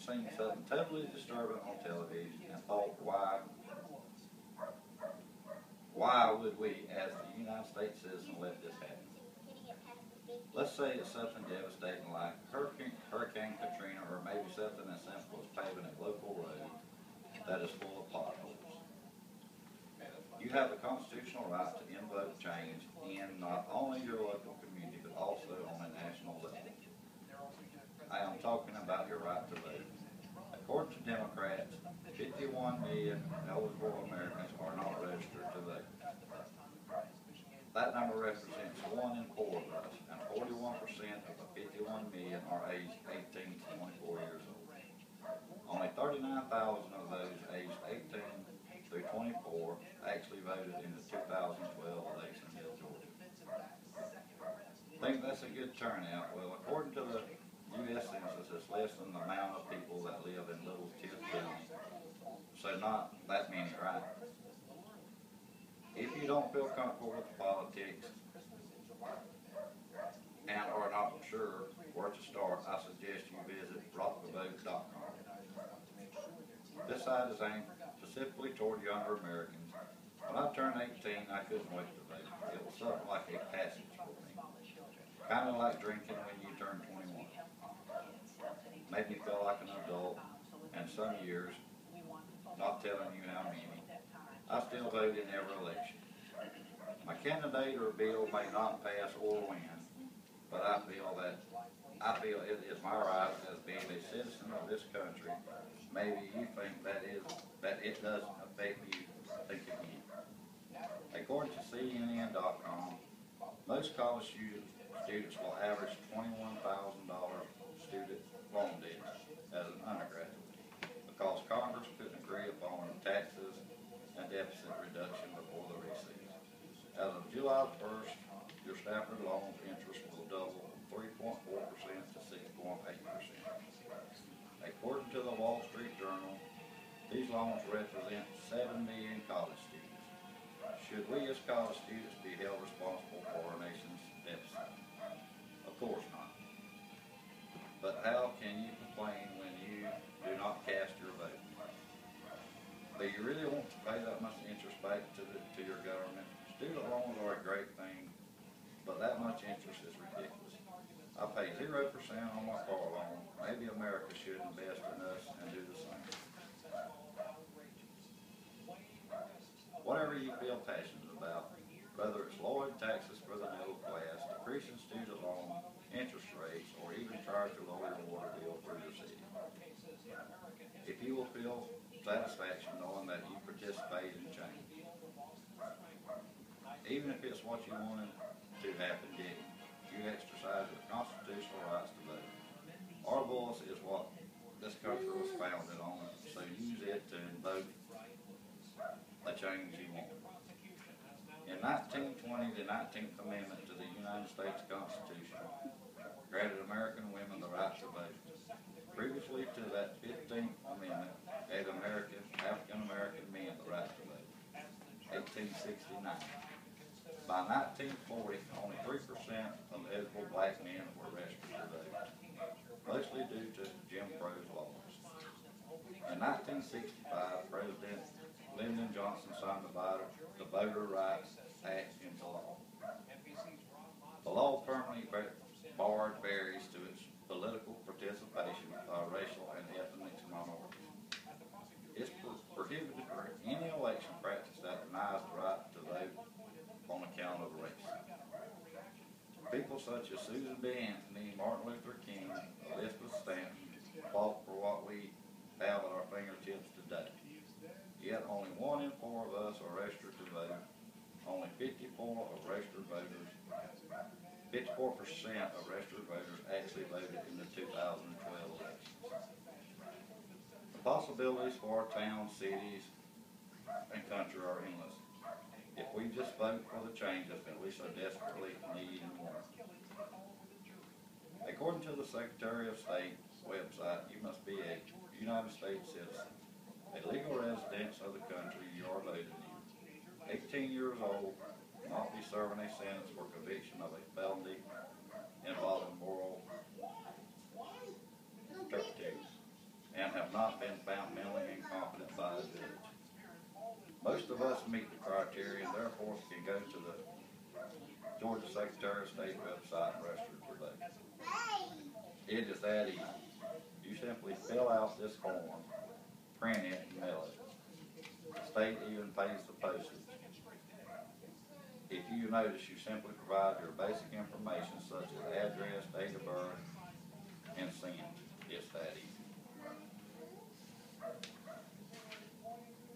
seen something totally disturbing on television and thought, why would we, as the United States citizen, let this happen? Let's say it's something devastating like Hurricane Katrina, or maybe something as simple as paving a local road that is full of potholes. You have the constitutional right to invoke change in not only your local community, but also on a national level. I am talking about your right to vote. According to Democrats, 51 million eligible Americans are not registered to vote. That number represents 1 in 4 of us, and 41% of the 51 million are aged 18 to 24 years old. Only 39,000 of those aged 18 through 24 actually voted in the 2012 election in Georgia. Think that's a good turnout? Well, according to the U.S. Census, it's less than the amount of people that live in Little Tiff County, so not that many, right? If you don't feel comfortable with politics and are not sure where to start, I suggest you visit rockthevote.com. This site is aimed specifically toward younger Americans. When I turned 18, I couldn't wait to vote. It was something like a passage for me. Kind of like drinking when you turn 21. Made me feel like an adult, and some years, not telling you how many, I still vote in every election. My candidate or bill may not pass or win, but I feel it is my right as being a citizen of this country. Maybe you think that it doesn't affect you. Think again. According to CNN.com, most college students will average $21,000 student loan debt as an undergraduate because Congress couldn't agree upon taxes and deficit reduction before the recess. As of July 1st, your Stafford loan interest will double from 3.4% to 6.8%. According to the Wall Street Journal, these loans represent 7 million college students. Should we as college students be held responsible for our nation's deficit? Of course not. But how can you complain when you do not cast your vote? Do you really want to pay that much interest back to your government? Student loans are a great thing, but that much interest is ridiculous. I pay 0% on my car loan. Maybe America should invest in us and do the same. Whatever you feel passionate about, whether it's lowering taxes for the middle class, decreasing student loan interest rates, or even trying to lower your water bill for your city. If you will feel satisfaction knowing that you participate in change, even if it's what you wanted to happen, you exercise your constitutional rights to vote. Our voice is what this country was founded on, so use it to vote the change you want. In 1920, the 19th Amendment to the United States Constitution granted American women the right to vote. Previously to that 15th Amendment gave African American men the right to vote. 1869. By 1940, only 3% of eligible black men were registered to vote, mostly due to Jim Crow's laws. In 1965, President Lyndon Johnson signed the Voter Rights Act into law. The law permanently barred barriers to its political participation by racial and ethnic minorities. It's prohibited for any election practice that denies the right to vote on account of race. People such as Susan B. Anthony, Martin Luther King, Elizabeth Stanton fought for what we have at our fingertips today. Yet only 1 in 4 of us are registered to vote. Only 54% of registered voters actually voted in the 2012 election. The possibilities for our towns, cities, and country are endless if we just vote for the changes that we so desperately need and want. According to the Secretary of State website, you must be a United States citizen, a legal resident of the country you are voting in, 18 years old, not be serving a sentence for conviction of a felony involving moral turpitude, and not been found mentally incompetent by a judge. Most of us meet the criteria and therefore can go to the Georgia Secretary of State website and register to vote. It is that easy. You simply fill out this form, print it, and mail it. The state even pays the postage. If you notice, you simply provide your basic information such as address, date of birth, and send. It's that easy.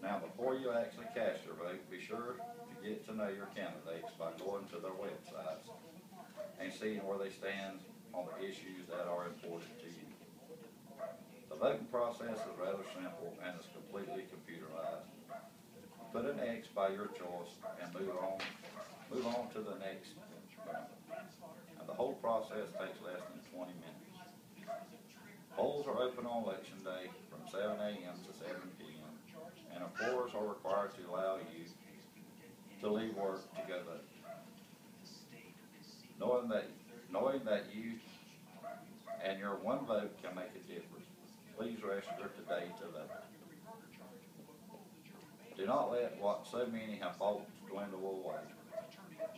Now, before you actually cast your vote, be sure to get to know your candidates by going to their websites and seeing where they stand on the issues that are important to you. The voting process is rather simple and is completely computerized. Put an X by your choice and move on to the next one. And the whole process takes less than 20 minutes. Polls are open on election day from 7 a.m. to 7 p.m. and employers are required to allow you to leave work to go vote. Knowing that you and your one vote can make a difference, please register today to vote. Do not let what so many have fought dwindle away.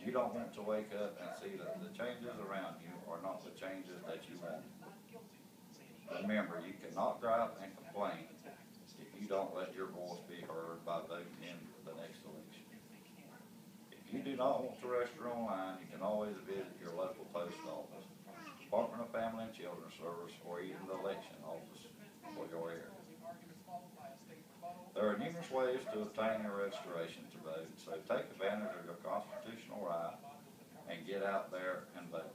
You don't want to wake up and see that the changes around you are not the changes that you want. Remember, you cannot gripe and complain if you don't let your voice be heard by voting in the next election. If you do not want to register online, you can always visit your local post office, Department of Family and Children's Service, or even the election office for your area. There are numerous ways to obtain your registration to vote, so take advantage of your constitutional right and get out there and vote.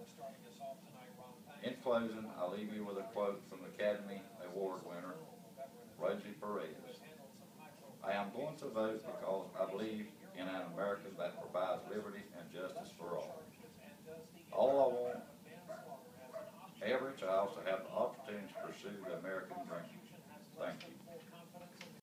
In closing, I'll leave you with a quote from the Academy Award winner, Rosie Perez. I am going to vote because I believe in an America that provides liberty and justice for